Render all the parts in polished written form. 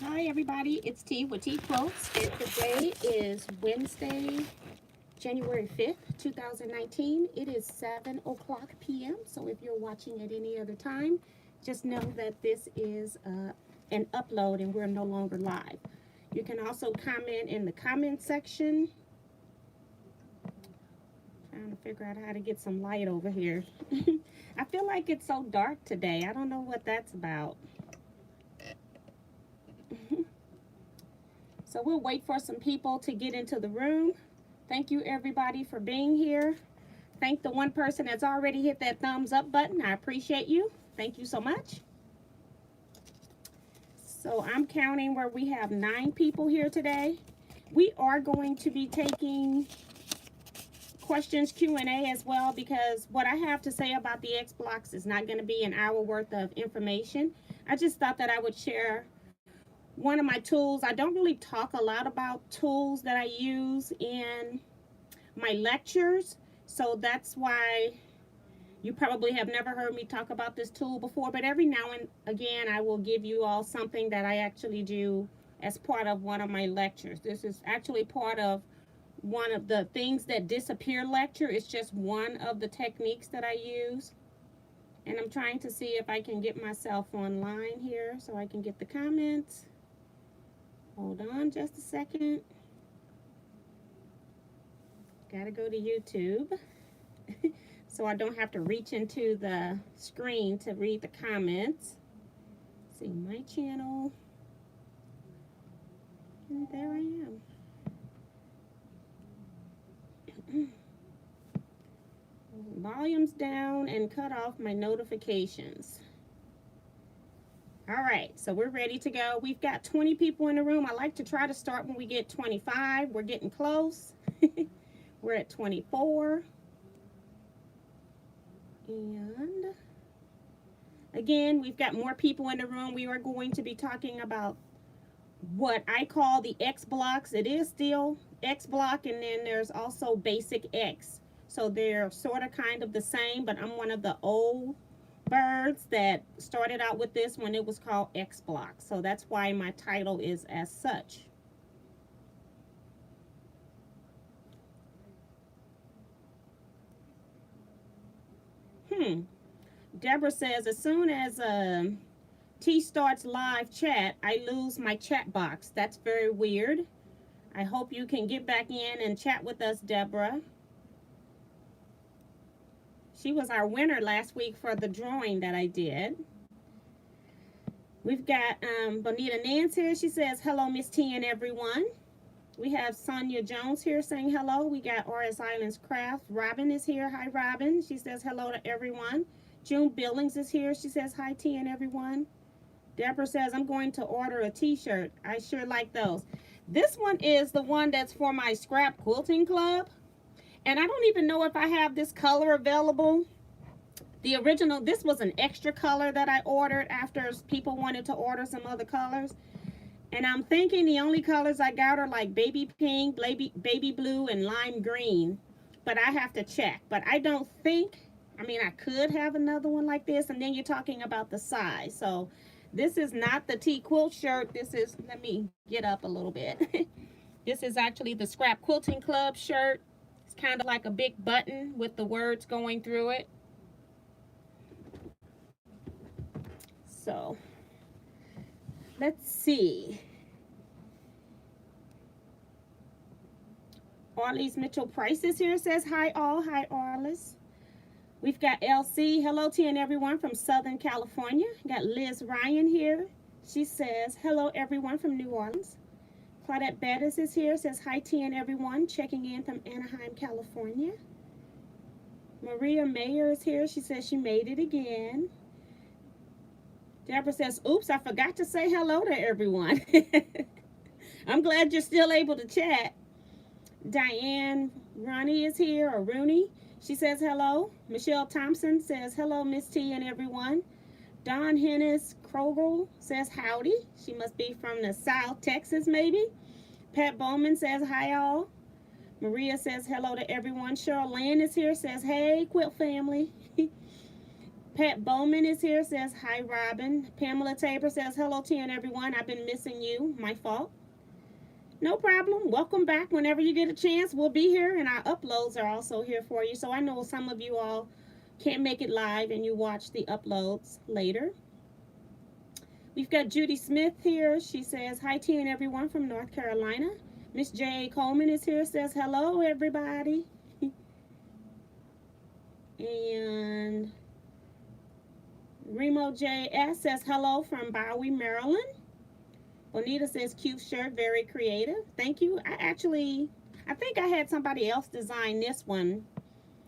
Hi everybody, it's T with Teaquilts, and today is Wednesday, January 5th, 2019. It is 7 o'clock p.m., so if you're watching at any other time, just know that this is an upload and we're no longer live. You can also comment in the comment section. Trying to figure out how to get some light over here. I feel like it's so dark today. I don't know what that's about. So we'll wait for some people to get into the room. Thank you everybody for being here. Thank the one person that's already hit that thumbs up button. I appreciate you. Thank you so much. So I'm counting where we have 9 people here today. We are going to be taking questions Q&A as well, because what I have to say about the XBlocks is not going to be an hour worth of information. I just thought that I would share one of my tools. I don't really talk a lot about tools that I use in my lectures, so that's why you probably have never heard me talk about this tool before, but every now and again I will give you all something that I actually do as part of one of my lectures. This is actually part of one of the things that disappear lecture. It's just one of the techniques that I use. And I'm trying to see if I can get myself online here so I can get the comments. Hold on just a second. Gotta go to YouTube so I don't have to reach into the screen to read the comments. Let's see, my channel. And there I am. Volume's down and cut off my notifications. All right, so we're ready to go. We've got 20 people in the room. I like to try to start when we get 25. We're getting close. We're at 24. And again, we've got more people in the room. We are going to be talking about what I call the XBlocks. It is still XBlock, and then there's also BasiX. So they're sort of kind of the same, but I'm one of the old birds that started out with this when it was called XBlocks. So that's why my title is as such. Deborah says, as soon as T starts live chat, I lose my chat box. That's very weird. I hope you can get back in and chat with us, Deborah. She was our winner last week for the drawing that I did. We've got Bonita Nance here. She says, hello, Miss T and everyone. We have Sonia Jones here saying hello. We got RS Islands Craft. Robin is here. Hi, Robin. She says hello to everyone. June Billings is here. She says hi, T and everyone. Deborah says, I'm going to order a t-shirt. I sure like those. This one is the one that's for my scrap quilting club. And I don't even know if I have this color available. The original, this was an extra color that I ordered after people wanted to order some other colors. And I'm thinking the only colors I got are like baby pink, baby blue, and lime green. But I have to check. But I don't think, I mean, I could have another one like this. And then you're talking about the size. So this is not the Teaquilt shirt. This is, let me get up a little bit. This is actually the Scrap Quilting Club shirt. It's kind of like a big button with the words going through it. So let's see. Arliss Mitchell Price is here. Says hi all. Hi Arliss. We've got LC. Hello to and everyone from Southern California. Got Liz Ryan here. She says hello everyone from New Orleans. Claudette Bettis is here. Says hi T and everyone. Checking in from Anaheim, California. Maria Mayer is here. She says she made it again. Deborah says, oops, I forgot to say hello to everyone. I'm glad you're still able to chat. Diane Ronnie is here, or Rooney. She says hello. Michelle Thompson says hello, Miss T and everyone. Dawn Hennis Krogel says howdy. She must be from the South Texas, maybe. Pat Bowman says hi all. Maria says hello to everyone. Cheryl Land is here, says hey, Quilt family. Pat Bowman is here, says hi Robin. Pamela Tabor says hello to you and everyone. I've been missing you. My fault. No problem. Welcome back whenever you get a chance. We'll be here, and our uploads are also here for you. So I know some of you all can't make it live and you watch the uploads later. We've got Judy Smith here. She says hi to you and everyone from North Carolina. Miss J. Coleman is here, says hello everybody. And Remo J.S. says hello from Bowie, Maryland. Bonita says cute shirt, very creative. Thank you. I think I had somebody else design this one.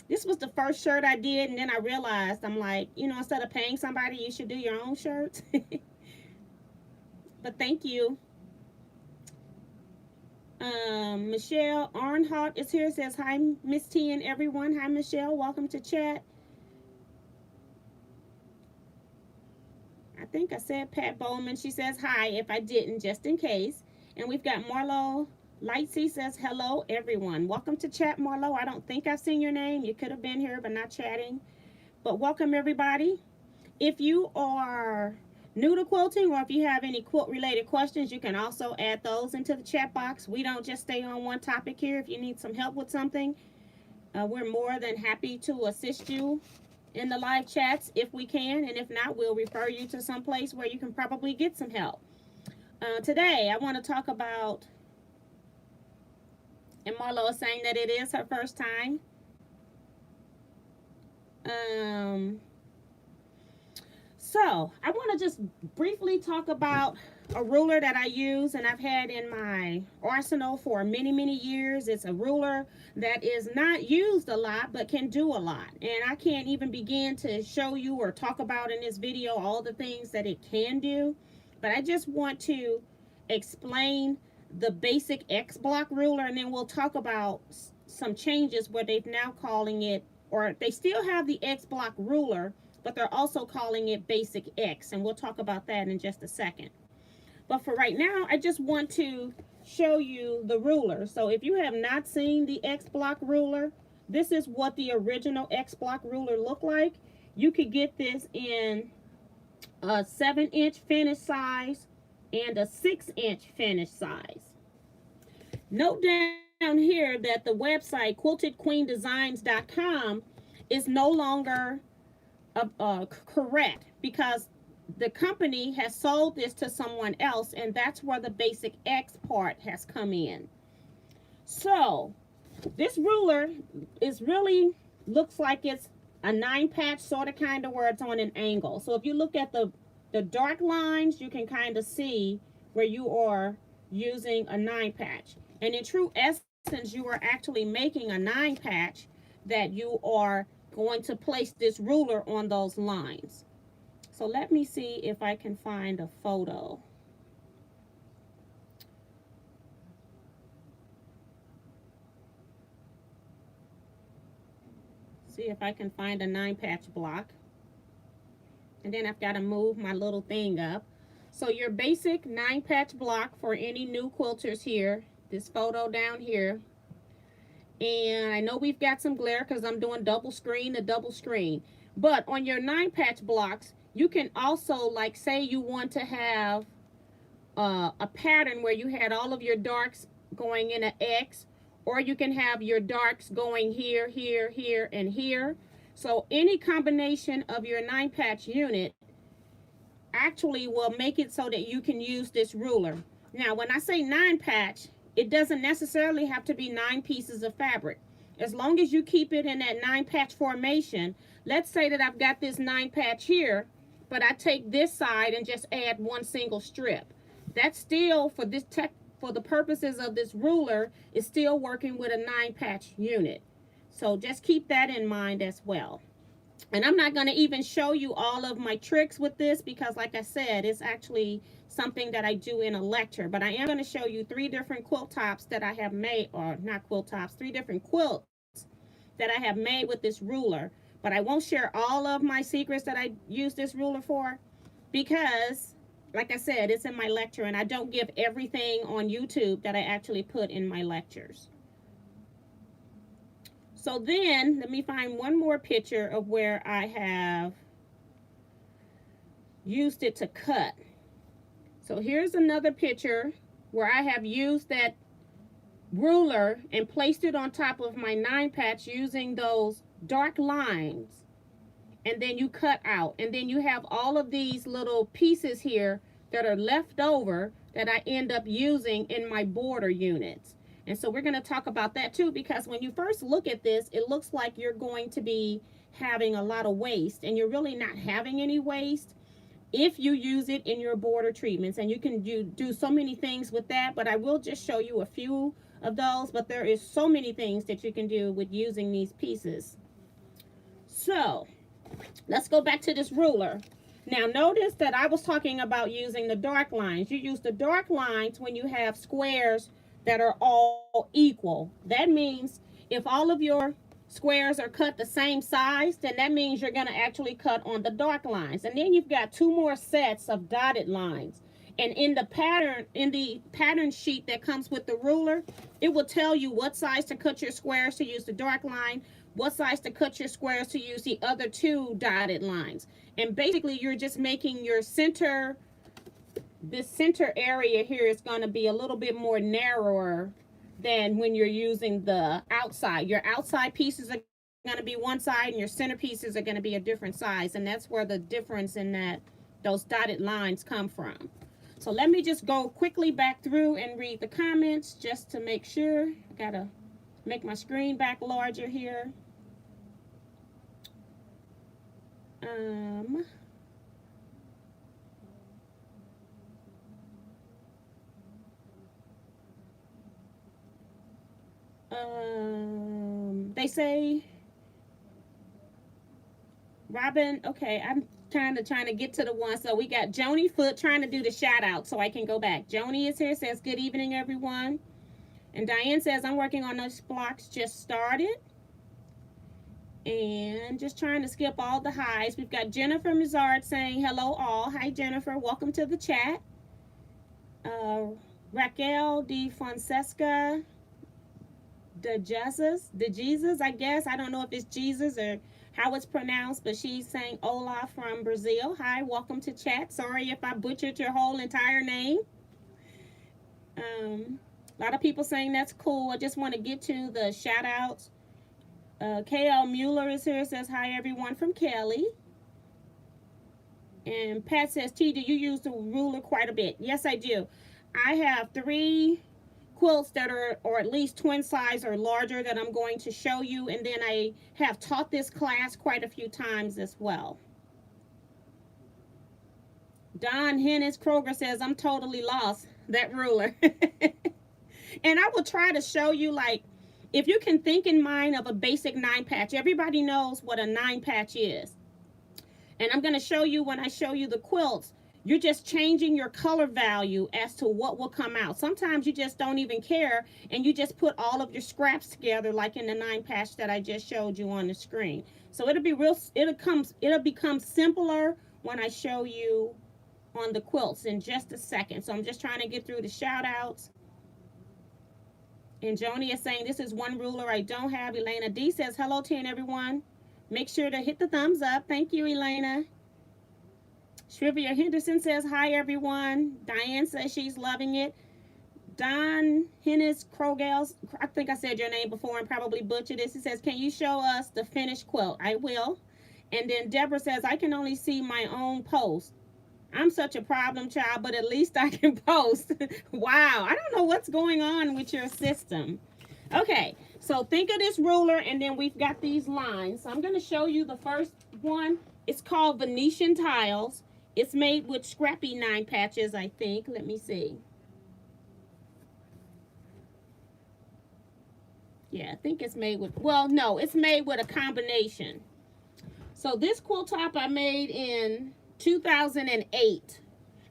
This was the first shirt I did, and then I realized, I'm like, you know, instead of paying somebody, you should do your own shirts. But thank you. Michelle Arnhart is here, says hi Miss T and everyone. Hi Michelle, welcome to chat. I think I said Pat Bowman. She says hi if I didn't, just in case. And we've got Marlo Lightsey says hello everyone. Welcome to chat, Marlo. I don't think I've seen your name. You could have been here but not chatting. But welcome everybody. If you are new to quilting, or if you have any quilt related questions, you can also add those into the chat box. We don't just stay on one topic here. If you need some help with something, we're more than happy to assist you in the live chats if we can, and if not, we'll refer you to some place where you can probably get some help. Today I want to talk about, and Marlo is saying that it is her first time. So I want to just briefly talk about a ruler that I use and I've had in my arsenal for many, many years. It's a ruler that is not used a lot but can do a lot. And I can't even begin to show you or talk about in this video all the things that it can do. But I just want to explain the basic X-block ruler, and then we'll talk about some changes where they've now calling it, or they still have the X-block ruler, but they're also calling it Basic X, and we'll talk about that in just a second. But for right now, I just want to show you the ruler. So if you have not seen the X-block ruler, this is what the original X-block ruler looked like. You could get this in a 7-inch finish size and a 6-inch finish size. Note down here that the website quiltedqueendesigns.com is no longer correct, because the company has sold this to someone else, and that's where the Basic X part has come in. So this ruler is really looks like it's a 9-patch sort of kind of where it's on an angle. So if you look at the dark lines, you can kind of see where you are using a 9-patch, and in true essence you are actually making a 9-patch that you are going to place this ruler on those lines. So let me see if I can find a photo. See if I can find a 9-patch block. And then I've got to move my little thing up. So your basic 9-patch block for any new quilters here, this photo down here. And I know we've got some glare because I'm doing double screen to double screen. But on your 9-patch blocks, you can also, like, say you want to have a pattern where you had all of your darks going in an X, or you can have your darks going here, here, here, and here. So any combination of your 9-patch unit actually will make it so that you can use this ruler. Now, when I say 9-patch, it doesn't necessarily have to be 9 pieces of fabric. As long as you keep it in that 9-patch formation. Let's say that I've got this 9-patch here, but I take this side and just add one single strip. That's still, for this for the purposes of this ruler, is still working with a 9-patch unit. So just keep that in mind as well. And I'm not going to even show you all of my tricks with this because, like I said, it's actually something that I do in a lecture. But I am going to show you 3 different quilt tops that I have made, or not quilt tops, 3 different quilts that I have made with this ruler. But I won't share all of my secrets that I use this ruler for because, like I said, it's in my lecture, and I don't give everything on YouTube that I actually put in my lectures. So then, let me find one more picture of where I have used it to cut. So here's another picture where I have used that ruler and placed it on top of my 9 patch using those dark lines, and then you cut out, and then you have all of these little pieces here that are left over that I end up using in my border units. And so we're going to talk about that too, because when you first look at this, it looks like you're going to be having a lot of waste, and you're really not having any waste if you use it in your border treatments. And you can do so many things with that, but I will just show you a few of those. But there is so many things that you can do with using these pieces. So let's go back to this ruler. Now notice that I was talking about using the dark lines. You use the dark lines when you have squares that are all equal. That means if all of your squares are cut the same size, then that means you're going to actually cut on the dark lines. And then you've got 2 more sets of dotted lines. And in the pattern sheet that comes with the ruler, it will tell you what size to cut your squares to use the dark line, what size to cut your squares to use the other 2 dotted lines. And basically you're just making your center, this center area here is going to be a little bit more narrower than when you're using the outside. Your outside pieces are going to be one side and your center pieces are going to be a different size. And that's where the difference in those dotted lines come from. So let me just go quickly back through and read the comments just to make sure. I got to make my screen back larger here. They say, Robin, okay, I'm trying to get to the one. So we got Joni Foot trying to do the shout out so I can go back. Joni is here, says good evening everyone. And Diane says I'm working on those blocks, just started. And just trying to skip all the highs. We've got Jennifer Mizard saying hello all. Hi Jennifer, welcome to the chat. Raquel de Fonseca de Jesus, I guess. I don't know if it's Jesus or how it's pronounced, but she's saying hola from Brazil. Hi, welcome to chat. Sorry if I butchered your whole entire name. A lot of people saying that's cool. I just want to get to the shout outs. KL Mueller is here, says hi everyone from Kelly. And Pat says, T, do you use the ruler quite a bit? Yes, I do. I have 3 quilts that are, or at least twin size or larger, that I'm going to show you. And then I have taught this class quite a few times as well. Don Hennis Kroger says, I'm totally lost. That ruler. And I will try to show you, like, if you can think in mind of a basic 9 patch, everybody knows what a 9 patch is. And I'm going to show you, when I show you the quilts, you're just changing your color value as to what will come out. Sometimes you just don't even care, and you just put all of your scraps together, like in the 9 patch that I just showed you on the screen. So it'll become simpler when I show you on the quilts in just a second. So I'm just trying to get through the shout outs. And Joni is saying, this is one ruler I don't have. Elena D says, hello to everyone. Make sure to hit the thumbs up. Thank you, Elena. Shrivia Henderson says, hi, everyone. Diane says she's loving it. Don Hennis Krogels, I think I said your name before and probably butchered this. He says, can you show us the finished quilt? I will. And then Deborah says, I can only see my own post. I'm such a problem child, but at least I can post. Wow, I don't know what's going on with your system. Okay, so think of this ruler, and then we've got these lines. So I'm going to show you the first one. It's called Venetian tiles. It's made with scrappy 9 patches, I think. Let me see. Yeah, I think it's made with, well, no, it's made with a combination. So this quilt top I made in 2008.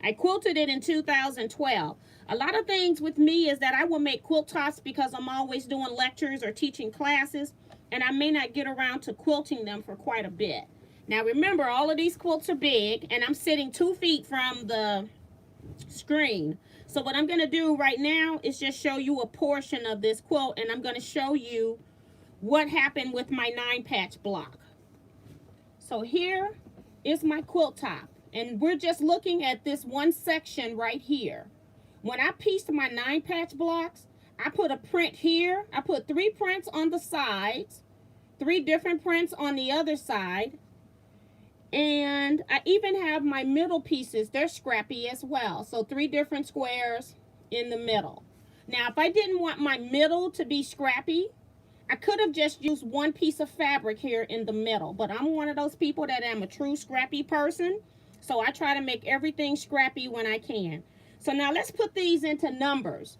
I quilted it in 2012. A lot of things with me is that I will make quilt tops because I'm always doing lectures or teaching classes, and I may not get around to quilting them for quite a bit. Now remember, all of these quilts are big, and I'm sitting 2 feet from the screen. So what I'm going to do right now is just show you a portion of this quilt, and I'm going to show you what happened with my 9 patch block. So here is my quilt top, And we're just looking at this one section right here. When I pieced my 9 patch blocks, I put a print here. I put 3 prints on the sides, 3 different prints on the other side. And I even have my middle pieces. They're scrappy as well. So 3 different squares in the middle. Now, if I didn't want my middle to be scrappy, I could have just used 1 piece of fabric here in the middle. But I'm one of those people that am a true scrappy person. So I try to make everything scrappy when I can. So now let's put these into numbers.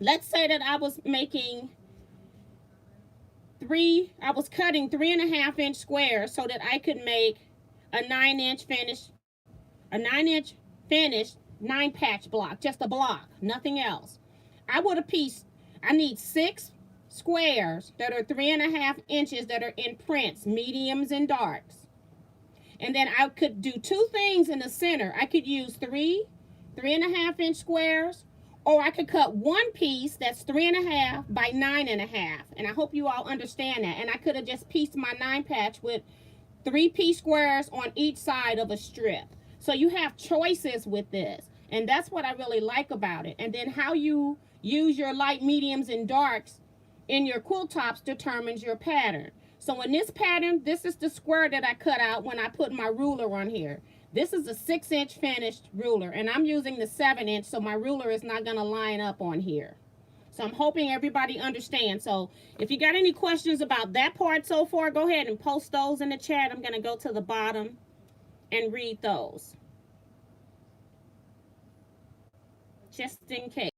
Let's say that I was making I was cutting 3.5 inch squares so that I could make a 9 inch finished 9 patch block, just a block, nothing else. I would have pieced, I need 6 squares that are 3.5 inches that are in prints, mediums and darks. And then I could do 2 things in the center. I could use 3.5 inch squares, or I could cut 1 piece that's 3.5 by 9.5. And I hope you all understand that. And I could have just pieced my 9 patch with 3 piece squares on each side of a strip. So you have choices with this. And that's what I really like about it. And then how you use your light, mediums, and darks in your quilt tops determines your pattern. So in this pattern, this is the square that I cut out when I put my ruler on here. This is a 6 inch finished ruler, and I'm using the 7 inch, so my ruler is not going to line up on here. So I'm hoping everybody understands. So if you got any questions about that part so far, go ahead and post those in the chat. I'm going to go to the bottom and read those, just in case.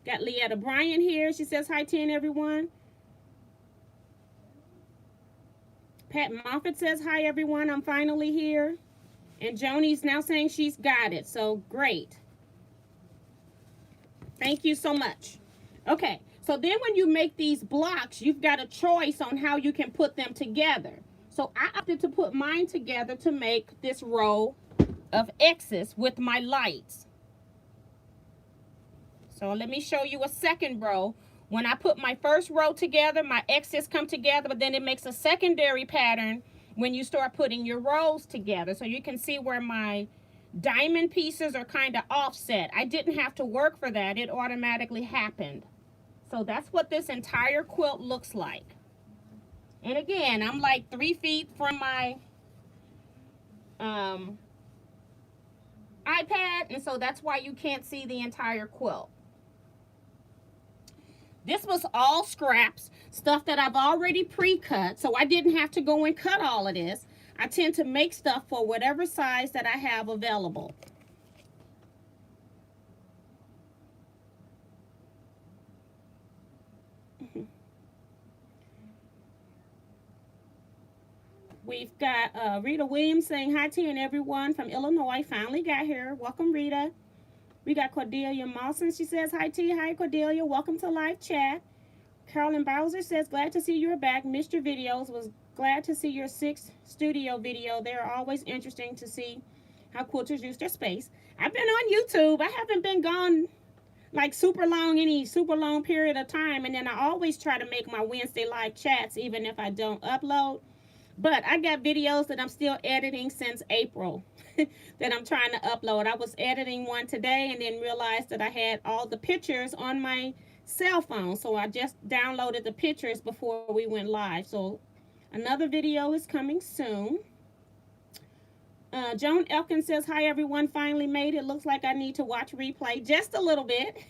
Got Leetta Bryan here. She says, hi, 10, everyone. Pat Moffitt says, hi, everyone. I'm finally here. And Joni's now saying she's got it. So great. Thank you so much. Okay. So then when you make these blocks, you've got a choice on how you can put them together. So I opted to put mine together to make this row of X's with my lights. So let me show you a second row. When I put my first row together, my X's come together, but then it makes a secondary pattern when you start putting your rows together. So you can see where my diamond pieces are kind of offset. I didn't have to work for that. It automatically happened. So that's what this entire quilt looks like. And again, I'm like 3 feet from my iPad, and so that's why you can't see the entire quilt. This was all scraps, stuff that I've already pre-cut, so I didn't have to go and cut all of this. I tend to make stuff for whatever size that I have available. We've got Rita Williams saying hi to you and everyone from Illinois. Finally got here. Welcome, Rita. We got Cordelia Mawson. She says, hi, T. Hi, Cordelia. Welcome to live chat. Carolyn Bowser says, glad to see you're back. Missed your videos. Was glad to see your 6th studio video. They're always interesting to see how quilters use their space. I've been on YouTube. I haven't been gone like any super long period of time. And then I always try to make my Wednesday live chats, even if I don't upload. But I got videos that I'm still editing since April that I'm trying to upload. I was editing one today and then realized that I had all the pictures on my cell phone. So I just downloaded the pictures before we went live. So another video is coming soon. Joan Elkin says, hi, everyone. Finally made it. Looks like I need to watch replay just a little bit.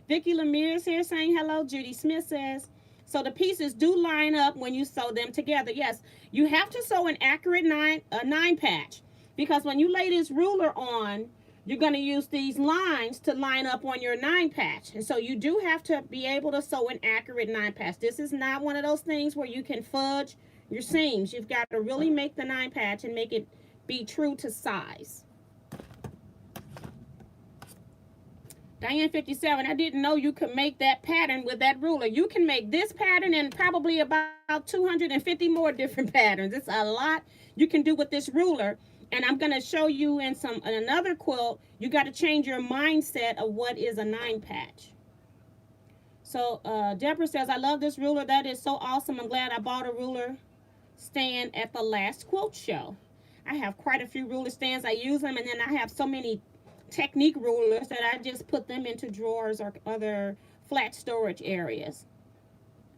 Vicki Lemire is here saying hello. Judy Smith says, so the pieces do line up when you sew them together. Yes, you have to sew an accurate 9 patch, because when you lay this ruler on, you're going to use these lines to line up on your 9 patch. And so you do have to be able to sew an accurate 9 patch. This is not one of those things where you can fudge your seams. You've got to really make the 9 patch and make it be true to size. Diane 57, I didn't know you could make that pattern with that ruler. You can make this pattern and probably about 250 more different patterns. It's a lot you can do with this ruler. And I'm going to show you in another quilt, you got to change your mindset of what is a 9 patch. So Deborah says, I love this ruler. That is so awesome. I'm glad I bought a ruler stand at the last quilt show. I have quite a few ruler stands. I use them, and then I have so many technique rulers that I just put them into drawers or other flat storage areas.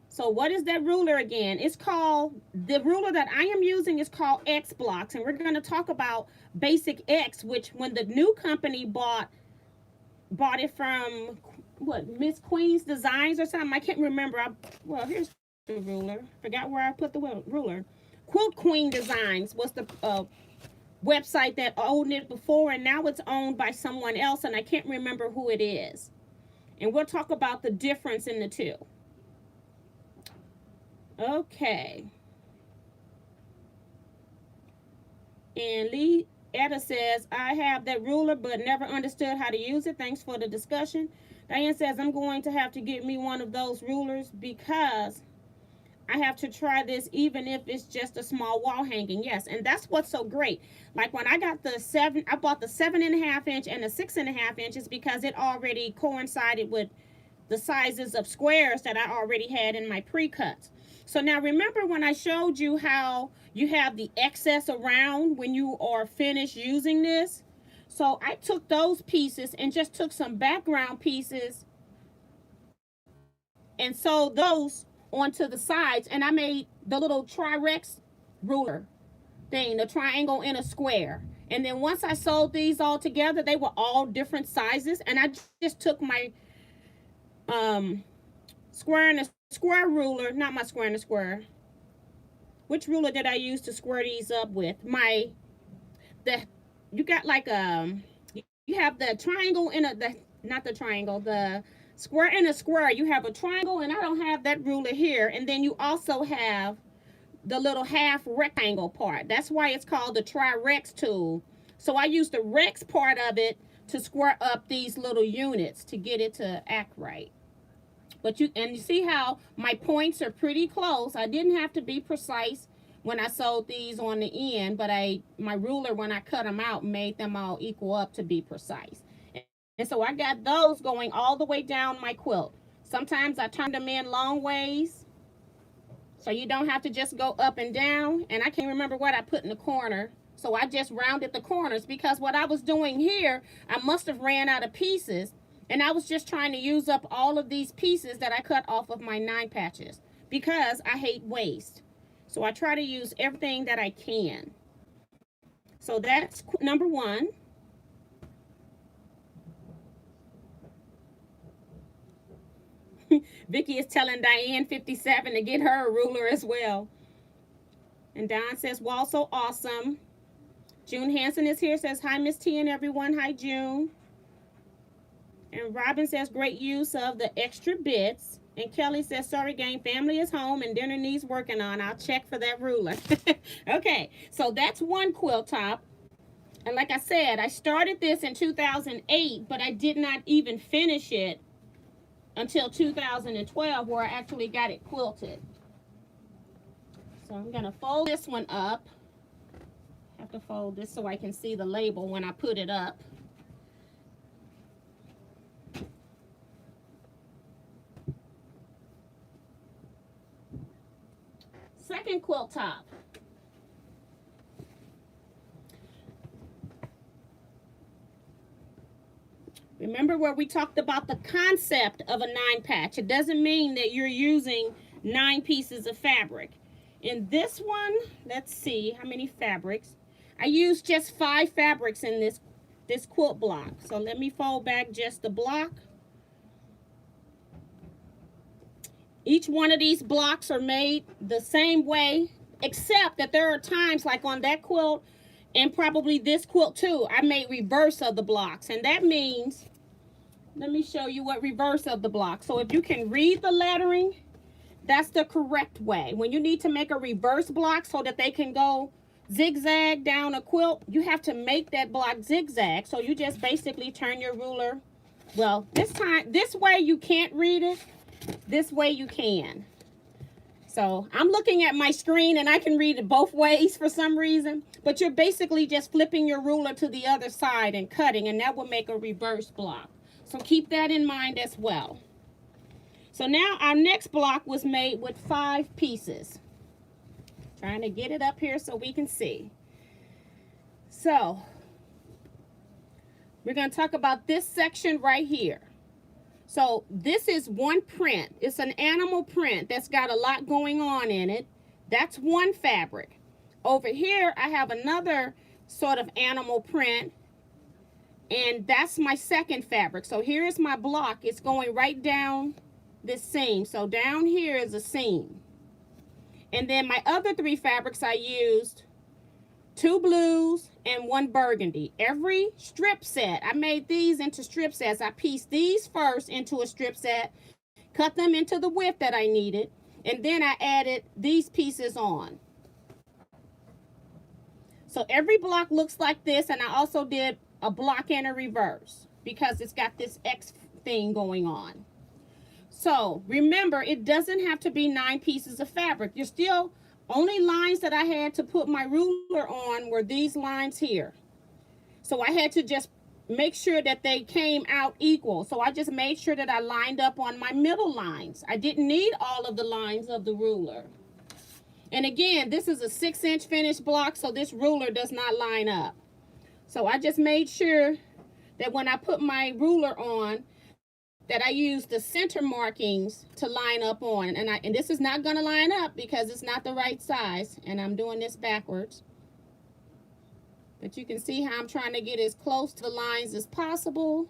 So what is that ruler again? It's called, the ruler that I am using is called XBlocks, and we're going to talk about BasiX, which when the new company bought it from, what, Miss Queen's Designs or something. I can't remember. Well, here's the ruler. Forgot where I put the ruler. Quilt Queen Designs was the website that owned it before, and now it's owned by someone else, and I can't remember who it is. And we'll talk about the difference in the two. Okay. And Lee Etta says, I have that ruler but never understood how to use it. Thanks for the discussion. Diane says, I'm going to have to get me one of those rulers because I have to try this even if it's just a small wall hanging. Yes, and that's what's so great. Like when I got I bought the 7.5 inch and the 6.5 inches because it already coincided with the sizes of squares that I already had in my pre-cuts. So now remember when I showed you how you have the excess around when you are finished using this? So I took those pieces and just took some background pieces and sewed those onto the sides, and I made the little Tri-Rex ruler thing, the triangle in a square. And then once I sewed these all together, they were all different sizes, and I just took my square and a square ruler, not my square and a square. Which ruler did I use to square these up with? You got like you have the triangle in not the triangle, the square in a square. You have a triangle, and I don't have that ruler here. And then you also have the little half rectangle part. That's why it's called the Tri-Rex tool. So I used the Rex part of it to square up these little units to get it to act right. But you see how my points are pretty close. I didn't have to be precise when I sewed these on the end, but my ruler, when I cut them out, made them all equal up to be precise. And so I got those going all the way down my quilt. Sometimes I turn them in long ways, so you don't have to just go up and down. And I can't remember what I put in the corner, so I just rounded the corners, because what I was doing here, I must have ran out of pieces. And I was just trying to use up all of these pieces that I cut off of my 9 patches, because I hate waste. So I try to use everything that I can. So that's number 1. Vicky is telling Diane 57 to get her a ruler as well. And Don says, wow, so awesome. June Hansen is here, says, hi, Miss T and everyone. Hi, June. And Robin says, great use of the extra bits. And Kelly says, sorry, gang, family is home and dinner needs working on. I'll check for that ruler. Okay, so that's one quilt top. And like I said, I started this in 2008, but I did not even finish it until 2012, where I actually got it quilted. So I'm going to fold this one up. I have to fold this so I can see the label when I put it up. Second quilt top. Remember where we talked about the concept of a 9 patch. It doesn't mean that you're using 9 pieces of fabric. In this one, let's see how many fabrics. I used just 5 fabrics in this quilt block. So let me fold back just the block. Each one of these blocks are made the same way, except that there are times, like on that quilt and probably this quilt too, I made reverse of the blocks. And that means, let me show you what reverse of the block. So if you can read the lettering, that's the correct way. When you need to make a reverse block so that they can go zigzag down a quilt, you have to make that block zigzag. So you just basically turn your ruler. Well, this way you can't read it. This way you can. So I'm looking at my screen and I can read it both ways for some reason, but you're basically just flipping your ruler to the other side and cutting, and that will make a reverse block. So keep that in mind as well. So now our next block was made with 5 pieces. Trying to get it up here so we can see. So we're going to talk about this section right here. So this is one print. It's an animal print that's got a lot going on in it. That's one fabric. Over here, I have another sort of animal print, and that's my second fabric. So here's my block. It's going right down this seam. So down here is a seam. And then my other three fabrics, I used 2 blues and 1 burgundy. Every strip set, I made these into strip sets. I pieced these first into a strip set, cut them into the width that I needed, and then I added these pieces on. So every block looks like this, and I also did a block and a reverse because it's got this X thing going on. So remember, it doesn't have to be 9 pieces of fabric. You're still, only lines that I had to put my ruler on were these lines here. So I had to just make sure that they came out equal. So I just made sure that I lined up on my middle lines. I didn't need all of the lines of the ruler. And again, this is a 6-inch finished block, so this ruler does not line up. So I just made sure that when I put my ruler on, that I used the center markings to line up on. And this is not going to line up because it's not the right size. And I'm doing this backwards. But you can see how I'm trying to get as close to the lines as possible.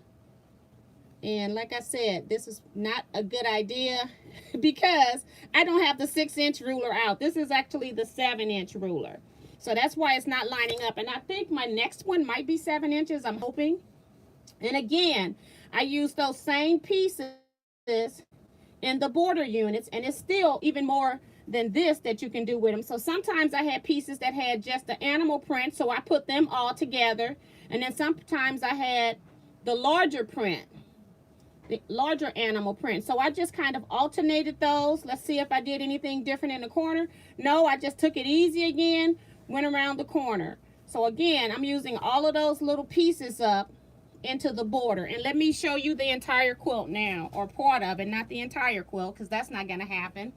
And like I said, this is not a good idea because I don't have the 6-inch ruler out. This is actually the 7-inch ruler. So that's why it's not lining up. And I think my next one might be 7 inches, I'm hoping. And again, I used those same pieces in the border units, and it's still even more than this that you can do with them. So sometimes I had pieces that had just the animal print, so I put them all together. And then sometimes I had the larger print, the larger animal print. So I just kind of alternated those. Let's see if I did anything different in the corner. No, I just took it easy again, went around the corner. So again, I'm using all of those little pieces up into the border. And let me show you the entire quilt now, or part of it, not the entire quilt, because that's not going to happen.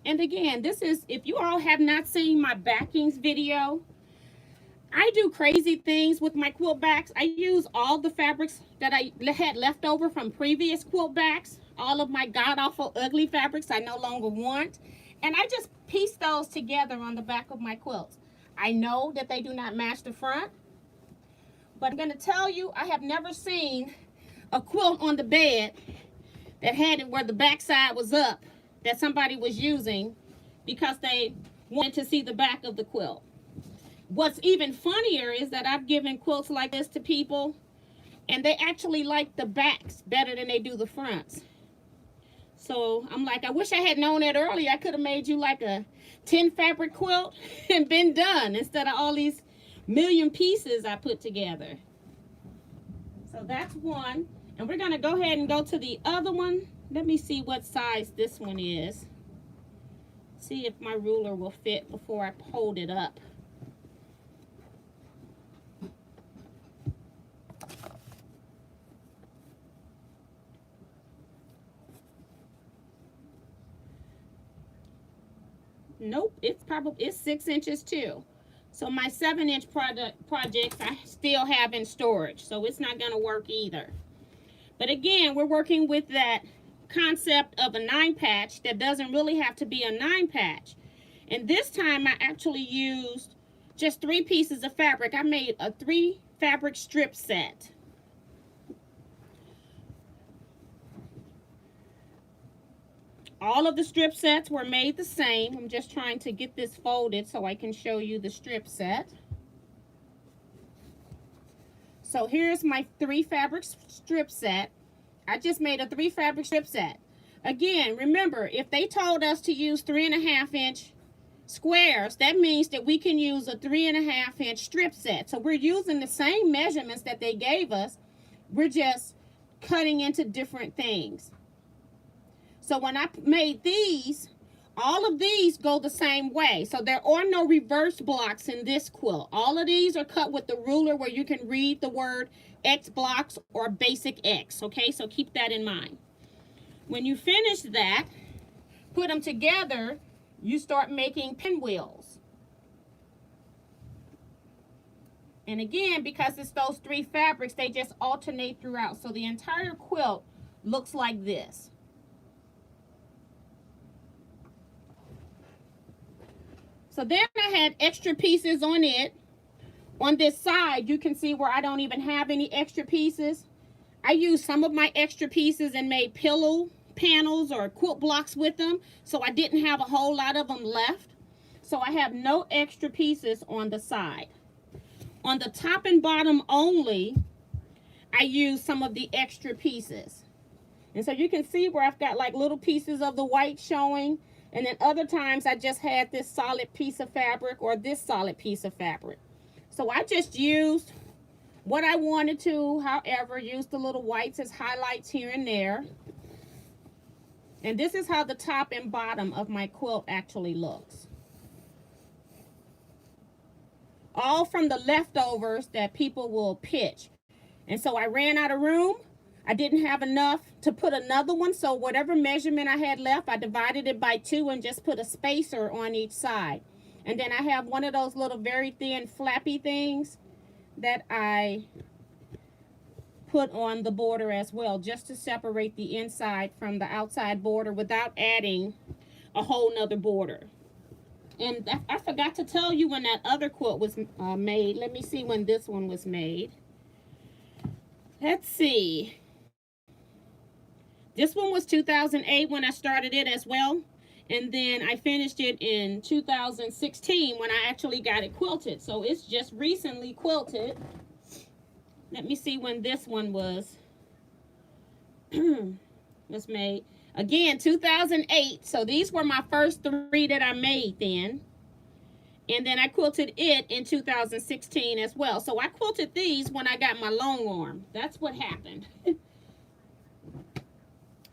And again, this is, if you all have not seen my backings video, I do crazy things with my quilt backs. I use all the fabrics that I had left over from previous quilt backs, all of my god-awful ugly fabrics I no longer want, and I just piece those together on the back of my quilts. I know that they do not match the front, but I'm going to tell you, I have never seen a quilt on the bed that had it where the back side was up, that somebody was using because they wanted to see the back of the quilt. What's even funnier is that I've given quilts like this to people, and they actually like the backs better than they do the fronts. So I'm like, I wish I had known that earlier. I could have made you like a 10 fabric quilt and been done instead of all these million pieces I put together. So that's one. And we're going to go ahead and go to the other one. Let me see what size this one is. See if my ruler will fit before I hold it up. Nope, it's 6 inches too. So my 7-inch projects I still have in storage, so it's not going to work either. But again, we're working with that concept of a 9 patch that doesn't really have to be a 9 patch. And this time I actually used just 3 pieces of fabric. I made a 3 fabric strip set. All of the strip sets were made the same. I'm just trying to get this folded so I can show you the strip set. So here's my 3 fabric strip set. I just made a 3 fabric strip set. Again, remember, if they told us to use 3.5-inch squares, that means that we can use a 3.5-inch strip set. So we're using the same measurements that they gave us. We're just cutting into different things. So when I made these, all of these go the same way. So there are no reverse blocks in this quilt. All of these are cut with the ruler where you can read the word XBlocks or BasiX. Okay, so keep that in mind. When you finish that, put them together, you start making pinwheels. And again, because it's those 3 fabrics, they just alternate throughout. So the entire quilt looks like this. So then I had extra pieces on it. On this side, you can see where I don't even have any extra pieces. I used some of my extra pieces and made pillow panels or quilt blocks with them. So I didn't have a whole lot of them left. So I have no extra pieces on the side. On the top and bottom only, I used some of the extra pieces. And so you can see where I've got like little pieces of the white showing. And then other times I just had this solid piece of fabric or this solid piece of fabric. So I just used what I wanted to, however, used the little whites as highlights here and there. And this is how the top and bottom of my quilt actually looks. All from the leftovers that people will pitch. And so I ran out of room. I didn't have enough to put another one, so whatever measurement I had left, I divided it by 2 and just put a spacer on each side. And then I have one of those little very thin flappy things that I put on the border as well, just to separate the inside from the outside border without adding a whole nother border. And I forgot to tell you when that other quilt was made. Let me see when this one was made. Let's see. This one was 2008 when I started it as well. And then I finished it in 2016 when I actually got it quilted. So it's just recently quilted. Let me see when this one was made. Again, 2008. So these were my first 3 that I made then. And then I quilted it in 2016 as well. So I quilted these when I got my long arm. That's what happened.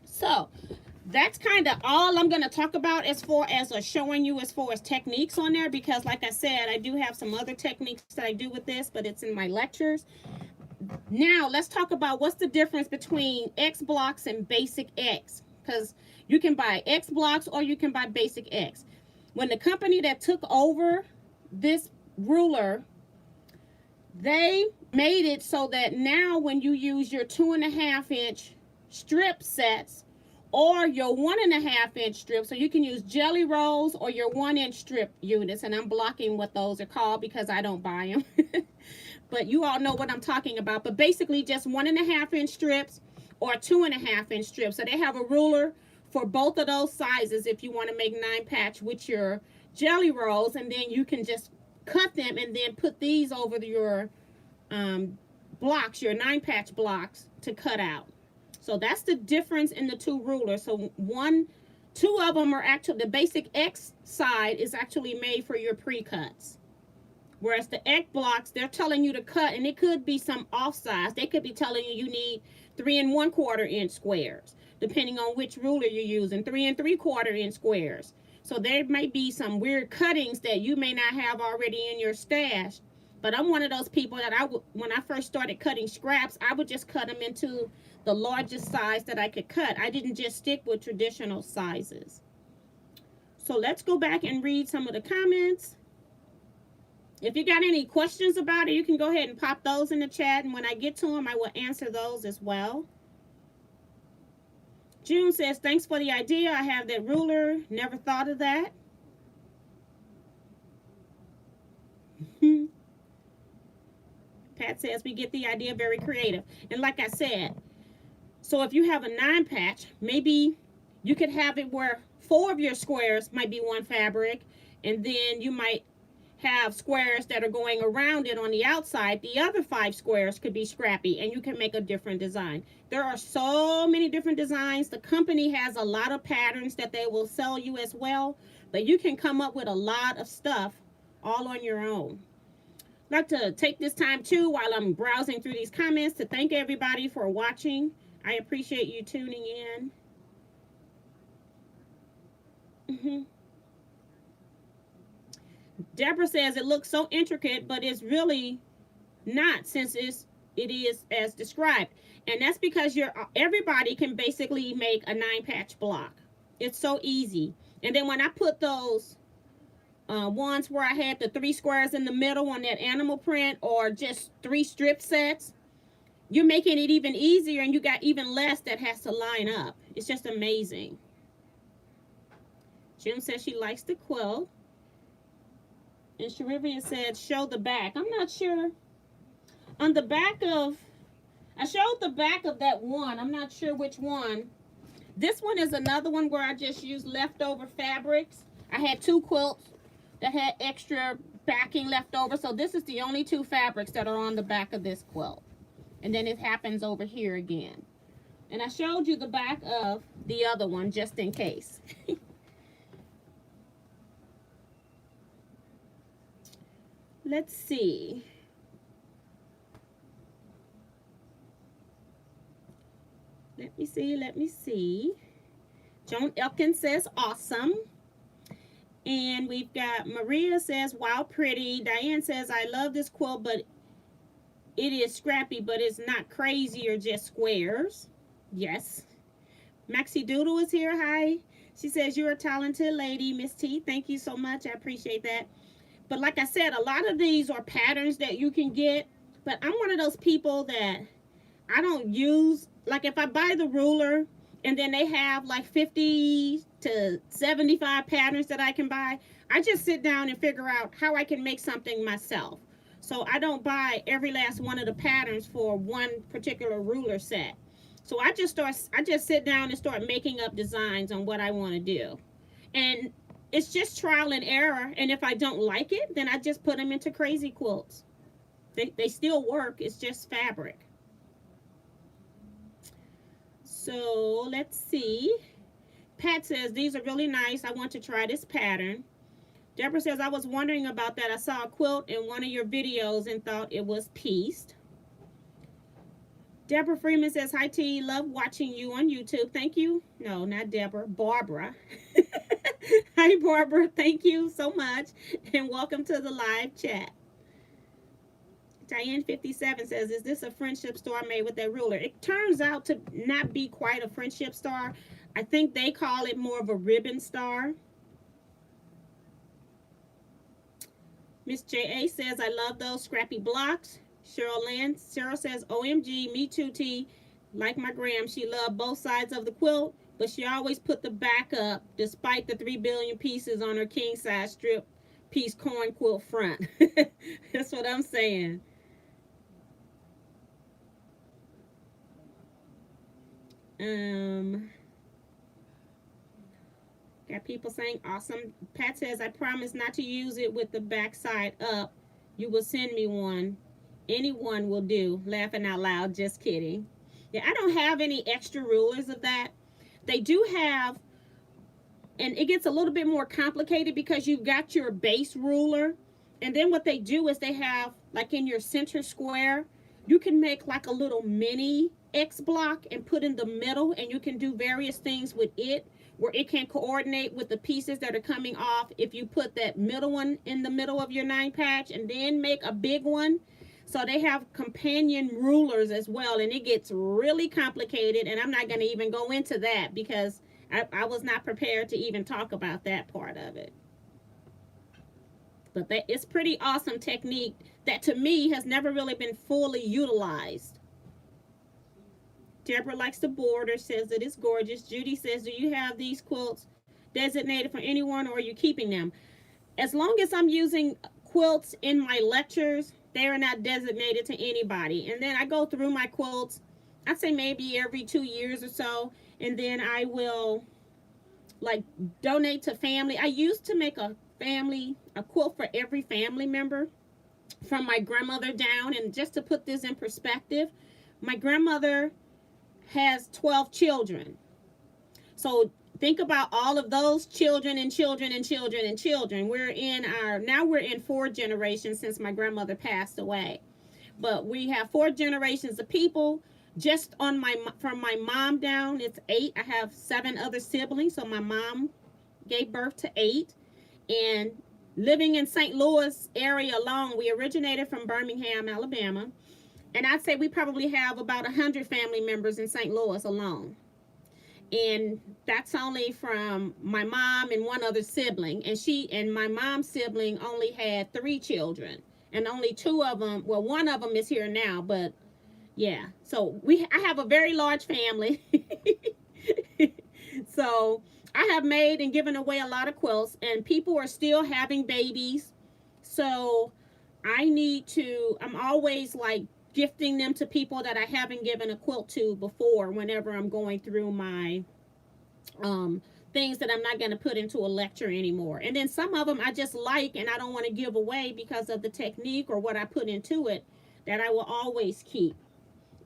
So that's kind of all I'm going to talk about as far as showing you as far as techniques on there. Because like I said, I do have some other techniques that I do with this, but it's in my lectures. Now let's talk about what's the difference between XBlocks and BasiX. Because you can buy XBlocks or you can buy BasiX. When the company that took over this ruler, they made it so that now when you use your 2.5-inch strip sets or your 1.5-inch strips, so you can use jelly rolls or your 1-inch strip units, and I'm blocking what those are called because I don't buy them. But you all know what I'm talking about. But basically just 1.5-inch strips or 2.5-inch strips. So they have a ruler for both of those sizes if you want to make 9-patch with your jelly rolls, and then you can just cut them and then put these over your blocks, your 9-patch blocks to cut out. So that's the difference in the 2 rulers. So 2 of them are actually, the BasiX side is actually made for your pre-cuts. Whereas the XBlocks, they're telling you to cut, and it could be some off size. They could be telling you you need 3 1/4-inch squares, depending on which ruler you're using, 3 3/4-inch squares. So there might be some weird cuttings that you may not have already in your stash. But I'm one of those people that when I first started cutting scraps, I would just cut them into the largest size that I could cut. I didn't just stick with traditional sizes. So let's go back and read some of the comments. If you got any questions about it, you can go ahead and pop those in the chat, and when I get to them, I will answer those as well. June says, thanks for the idea. I have that ruler. Never thought of that. Pat says, we get the idea, very creative. And like I said, so if you have a 9-patch, maybe you could have it where 4 of your squares might be one fabric, and then you might have squares that are going around it on the outside. The other 5 squares could be scrappy, and you can make a different design. There are so many different designs. The company has a lot of patterns that they will sell you as well, but you can come up with a lot of stuff all on your own. I'd like to take this time too, while I'm browsing through these comments, to thank everybody for watching. I appreciate you tuning in. Mm-hmm. Deborah says it looks so intricate, but it's really not, since it is as described. And that's because everybody can basically make a 9-patch block. It's so easy. And then when I put those ones where I had the 3 squares in the middle on that animal print, or just 3 strip sets, you're making it even easier, and you got even less that has to line up. It's just amazing. Jim says she likes the quilt. And Sharivia said, show the back. I'm not sure. On the back of, I showed the back of that one. I'm not sure which one. This one is another one where I just used leftover fabrics. I had 2 quilts that had extra backing left over. So this is the only 2 fabrics that are on the back of this quilt. And then it happens over here again. And I showed you the back of the other one just in case. Let's see. Let me see. Joan Elkin says, awesome. And we've got Maria says, wow, pretty. Diane says, I love this quilt, but it is scrappy, but it's not crazy or just squares. Yes. Maxie Doodle is here. Hi. She says, you're a talented lady, Miss T. Thank you so much. I appreciate that. But like I said, a lot of these are patterns that you can get. But I'm one of those people that I don't use. Like if I buy the ruler and then they have like 50 to 75 patterns that I can buy, I just sit down and figure out how I can make something myself. So I don't buy every last one of the patterns for one particular ruler set. So I just sit down and start making up designs on what I want to do. And it's just trial and error. And if I don't like it, then I just put them into crazy quilts. They still work. It's just fabric. So let's see. Pat says, these are really nice. I want to try this pattern. Deborah says, I was wondering about that. I saw a quilt in one of your videos and thought it was pieced. Deborah Freeman says, hi T, love watching you on YouTube. Thank you. No, not Deborah, Barbara. Hi Barbara, thank you so much. And welcome to the live chat. Diane 57 says, is this a friendship star made with that ruler? It turns out to not be quite a friendship star. I think they call it more of a ribbon star. Miss J.A. says, I love those scrappy blocks. Cheryl says, OMG, me too, T. Like my gram, she loved both sides of the quilt, but she always put the back up despite the 3 billion pieces on her king size strip piece corn quilt front. That's what I'm saying. Got people saying awesome. Pat says, I promise not to use it with the back side up. You will send me one. Anyone will do. Laughing out loud. Just kidding. Yeah, I don't have any extra rulers of that. They do have, and it gets a little bit more complicated because you've got your base ruler. And then what they do is they have, like in your center square, you can make like a little mini X block and put in the middle, and you can do various things with it where it can coordinate with the pieces that are coming off if you put that middle one in the middle of your 9-patch and then make a big one. So they have companion rulers as well, and it gets really complicated, and I'm not going to even go into that because I was not prepared to even talk about that part of it. But it's pretty awesome technique that to me has never really been fully utilized. Deborah likes the border, says that it's gorgeous. Judy says, do you have these quilts designated for anyone, or are you keeping them? As long as I'm using quilts in my lectures, they are not designated to anybody. And then I go through my quilts, I'd say maybe every 2 years or so, and then I will like donate to family. I used to make a quilt for every family member from my grandmother down. And just to put this in perspective, my grandmother has 12 children. So think about all of those children and children and children and children. Now we're in 4 generations since my grandmother passed away. But we have 4 generations of people. Just from my mom down, it's 8. I have 7 other siblings. So my mom gave birth to 8. And living in St. Louis area alone, we originated from Birmingham, Alabama. And I'd say we probably have about 100 family members in St. Louis alone. And that's only from my mom and one other sibling. And my mom's sibling only had 3 children. And only 2 of them, well, one of them is here now, but yeah. So I have a very large family. So I have made and given away a lot of quilts, and people are still having babies. So I'm always like gifting them to people that I haven't given a quilt to before whenever I'm going through my things that I'm not going to put into a lecture anymore. And then some of them I just like and I don't want to give away because of the technique or what I put into it, that I will always keep.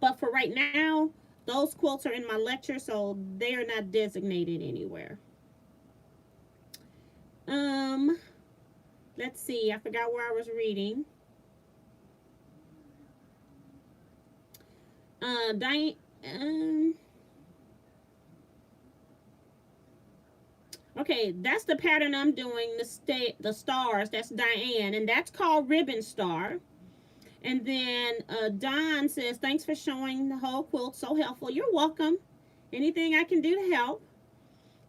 But for right now, those quilts are in my lecture, so they are not designated anywhere. Let's see, I forgot where I was reading. Okay, that's the pattern I'm doing, the stars. That's Diane, and that's called Ribbon Star. And then Don says, thanks for showing the whole quilt, so helpful. You're welcome. Anything I can do to help.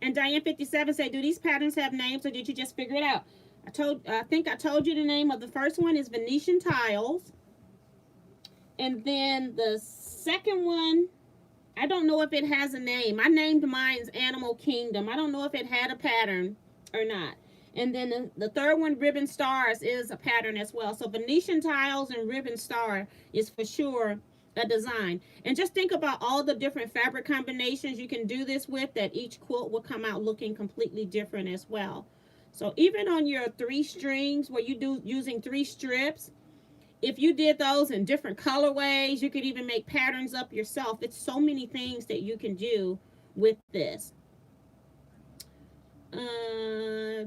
And Diane 57 said, do these patterns have names or did you just figure it out? I think I told you the name of the first one is Venetian Tiles. And then the second one, I don't know if it has a name. I named mine's Animal Kingdom. I don't know if it had a pattern or not. And then the third one, Ribbon Stars, is a pattern as well. So Venetian Tiles and Ribbon Star is for sure a design. And just think about all the different fabric combinations you can do this with, that each quilt will come out looking completely different as well. So even on your 3 strings where you do using 3 strips, if you did those in different colorways, you could even make patterns up yourself. It's so many things that you can do with this.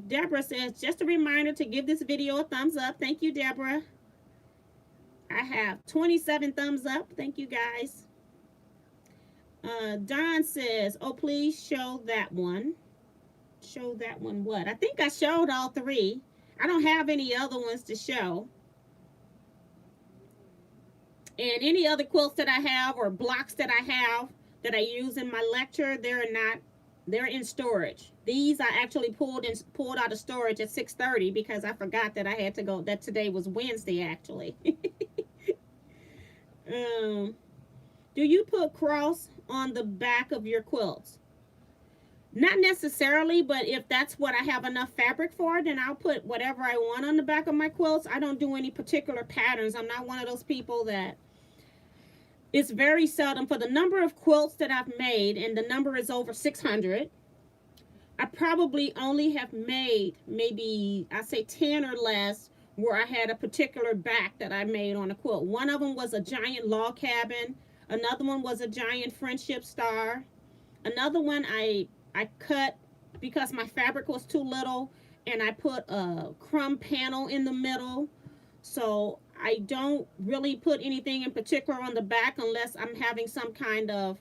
Deborah says, just a reminder to give this video a thumbs up. Thank you, Deborah. I have 27 thumbs up. Thank you, guys. Don says, oh, please show that one. Show that one what? I think I showed all 3. I don't have any other ones to show. And any other quilts that I have or blocks that I have that I use in my lecture, they're in storage. These I actually pulled out of storage at 6:30 because I forgot that I had to go, that today was Wednesday actually. Do you put cross on the back of your quilts? Not necessarily, but if that's what I have enough fabric for, then I'll put whatever I want on the back of my quilts. I don't do any particular patterns. I'm not one of those people that, it's very seldom, for the number of quilts that I've made, and the number is over 600, I probably only have made maybe, I say 10 or less, where I had a particular back that I made on a quilt. One of them was a giant log cabin. Another one was a giant friendship star. Another one I cut because my fabric was too little, and I put a crumb panel in the middle. So I don't really put anything in particular on the back unless I'm having some kind of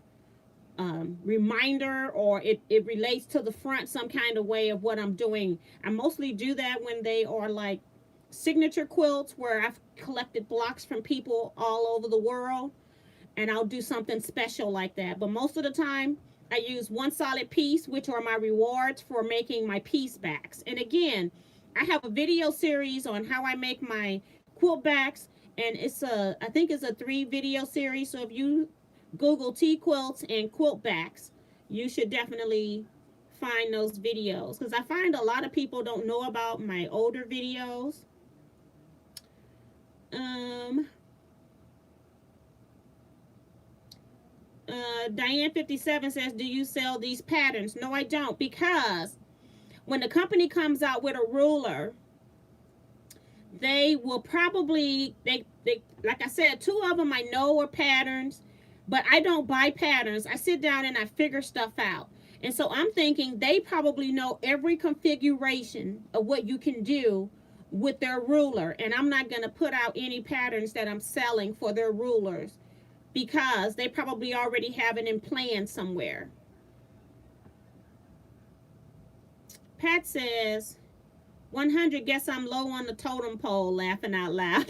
reminder, or it relates to the front some kind of way of what I'm doing. I mostly do that when they are like signature quilts where I've collected blocks from people all over the world, and I'll do something special like that. But most of the time I use one solid piece, which are my rewards for making my piece backs. And again, I have a video series on how I make my quilt backs, and I think it's a 3 video series. So if you Google Teaquilts and quilt backs, you should definitely find those videos, because I find a lot of people don't know about my older videos. Diane 57 says, do you sell these patterns? No, I don't, because when the company comes out with a ruler, they will probably, like I said, 2 of them I know are patterns, but I don't buy patterns. I sit down and I figure stuff out. And so I'm thinking they probably know every configuration of what you can do with their ruler. And I'm not going to put out any patterns that I'm selling for their rulers, because they probably already have it in plan somewhere. Pat says, 100, guess I'm low on the totem pole, laughing out loud.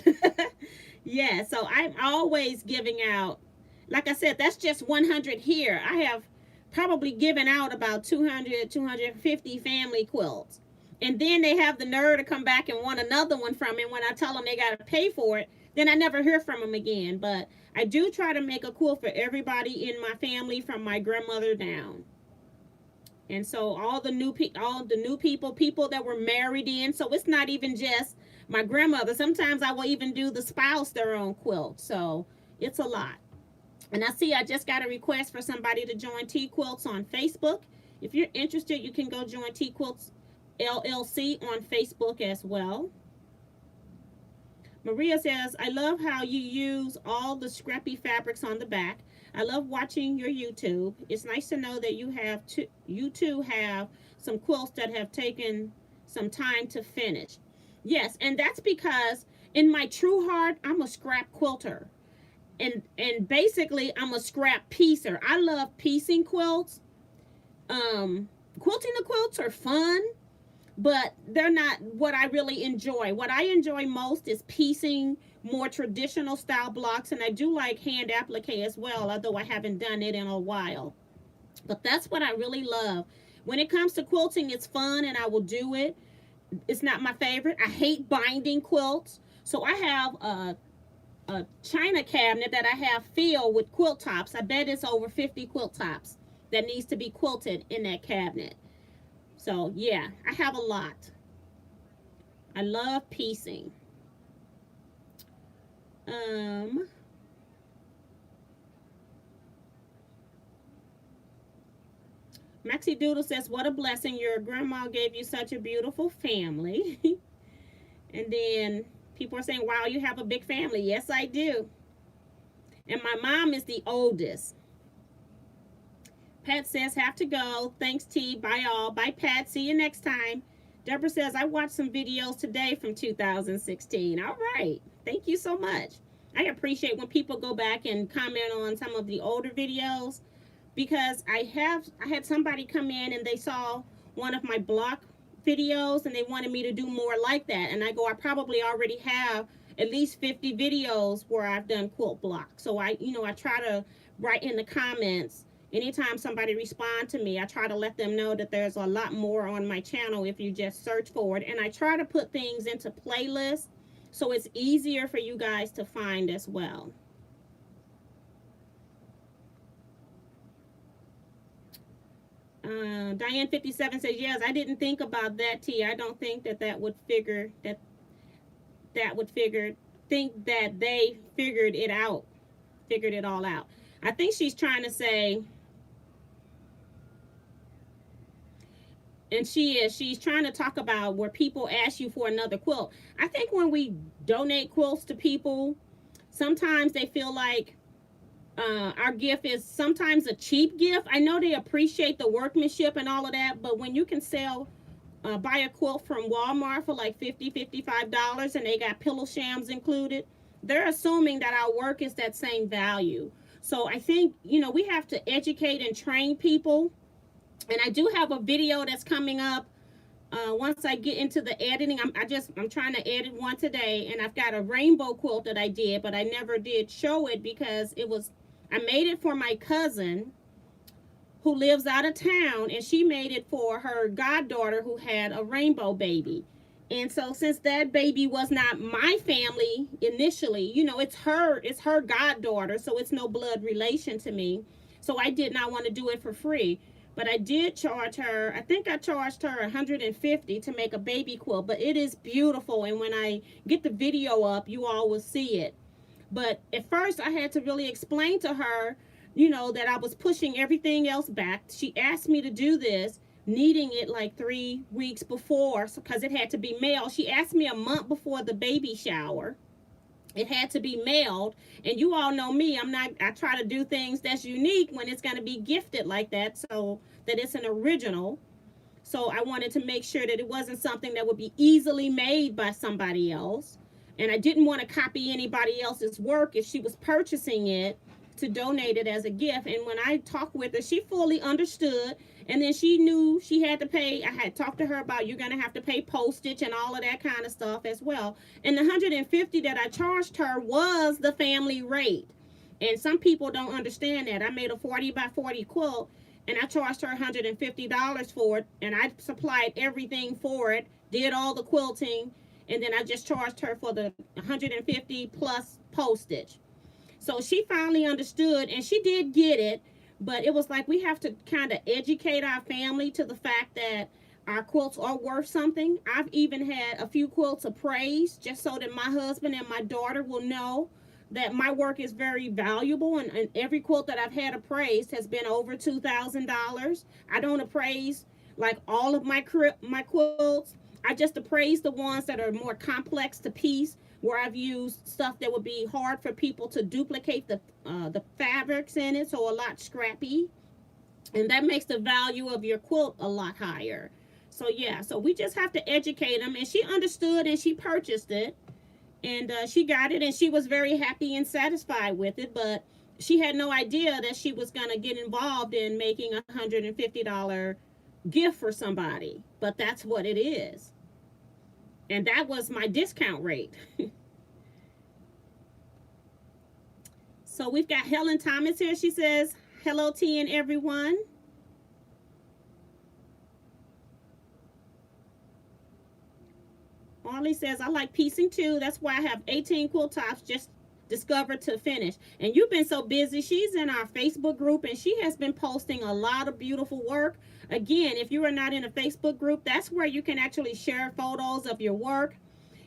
Yeah, so I'm always giving out, like I said, that's just 100 here. I have probably given out about 200, 250 family quilts. And then they have the nerve to come back and want another one from me. When I tell them they got to pay for it, then I never hear from them again. But I do try to make a quilt for everybody in my family from my grandmother down. And so all the new people that were married in. So it's not even just my grandmother. Sometimes I will even do the spouse their own quilt. So it's a lot. And I see I just got a request for somebody to join Teaquilts on Facebook. If you're interested, you can go join Teaquilts LLC on Facebook as well. Maria says, I love how you use all the scrappy fabrics on the back. I love watching your YouTube. It's nice to know that you too have some quilts that have taken some time to finish. Yes, and that's because in my true heart, I'm a scrap quilter. And basically, I'm a scrap piecer. I love piecing quilts. Quilting the quilts are fun, but they're not what I really enjoy. What I enjoy most is piecing more traditional style blocks, and I do like hand applique as well, although I haven't done it in a while. But that's what I really love. When it comes to quilting, it's fun, and I will do it. It's not my favorite. I hate binding quilts. So I have a china cabinet that I have filled with quilt tops. I bet it's over 50 quilt tops that needs to be quilted in that cabinet. So yeah, I have a lot. I love piecing. Maxie Doodle says, what a blessing. Your grandma gave you such a beautiful family. And then people are saying, wow, you have a big family. Yes, I do. And my mom is the oldest. Pat says, have to go. Thanks, T. Bye, all. Bye, Pat. See you next time. Deborah says, I watched some videos today from 2016. All right. Thank you so much. I appreciate when people go back and comment on some of the older videos, because I had somebody come in and they saw one of my block videos and they wanted me to do more like that. And I go, I probably already have at least 50 videos where I've done quilt block. So I try to write in the comments. Anytime somebody responds to me, I try to let them know that there's a lot more on my channel if you just search for it. And I try to put things into playlists so it's easier for you guys to find as well. Diane 57 says, yes, I didn't think about that, T. I don't think that they figured it all out. I think she's trying to say, and she's trying to talk about where people ask you for another quilt. I think when we donate quilts to people, sometimes they feel like our gift is sometimes a cheap gift. I know they appreciate the workmanship and all of that, but when you can buy a quilt from Walmart for like $50, $55 and they got pillow shams included, they're assuming that our work is that same value. So I think, we have to educate and train people. And I do have a video that's coming up once I get into the editing. I'm trying to edit one today, and I've got a rainbow quilt that I did, but I never did show it because I made it for my cousin who lives out of town, and she made it for her goddaughter who had a rainbow baby. And so since that baby was not my family initially, it's her goddaughter, so it's no blood relation to me. So I did not want to do it for free. But I did charge her, I think I charged her $150 to make a baby quilt, but it is beautiful. And when I get the video up, you all will see it. But at first I had to really explain to her, that I was pushing everything else back. She asked me to do this, needing it like 3 weeks before, because it had to be mailed. She asked me a month before the baby shower. It had to be mailed, and you all know me. I try to do things that's unique when it's going to be gifted like that, so that it's an original. So I wanted to make sure that it wasn't something that would be easily made by somebody else. And I didn't want to copy anybody else's work if she was purchasing it to donate it as a gift. And when I talked with her, she fully understood. And then she knew she had to pay. I had talked to her about you're going to have to pay postage and all of that kind of stuff as well. And the $150 that I charged her was the family rate. And some people don't understand that. I made a 40 by 40 quilt and I charged her $150 for it. And I supplied everything for it, did all the quilting. And then I just charged her for the 150 plus postage. So she finally understood and she did get it. But it was like we have to kind of educate our family to the fact that our quilts are worth something. I've even had a few quilts appraised just so that my husband and my daughter will know that my work is very valuable. And every quilt that I've had appraised has been over $2,000. I don't appraise like all of my quilts. I just appraise the ones that are more complex to piece, where I've used stuff that would be hard for people to duplicate the fabrics in it, so a lot scrappy. And that makes the value of your quilt a lot higher. So yeah, so we just have to educate them. And she understood and she purchased it. And she got it and she was very happy and satisfied with it. But she had no idea that she was going to get involved in making a $150 gift for somebody. But that's what it is. And that was my discount rate. So we've got Helen Thomas here. She says, hello, T and everyone. Arlie says, I like piecing too. That's why I have 18 quilt tops just discovered to finish. And you've been so busy. She's in our Facebook group and she has been posting a lot of beautiful work. Again, if you are not in a Facebook group, that's where you can actually share photos of your work.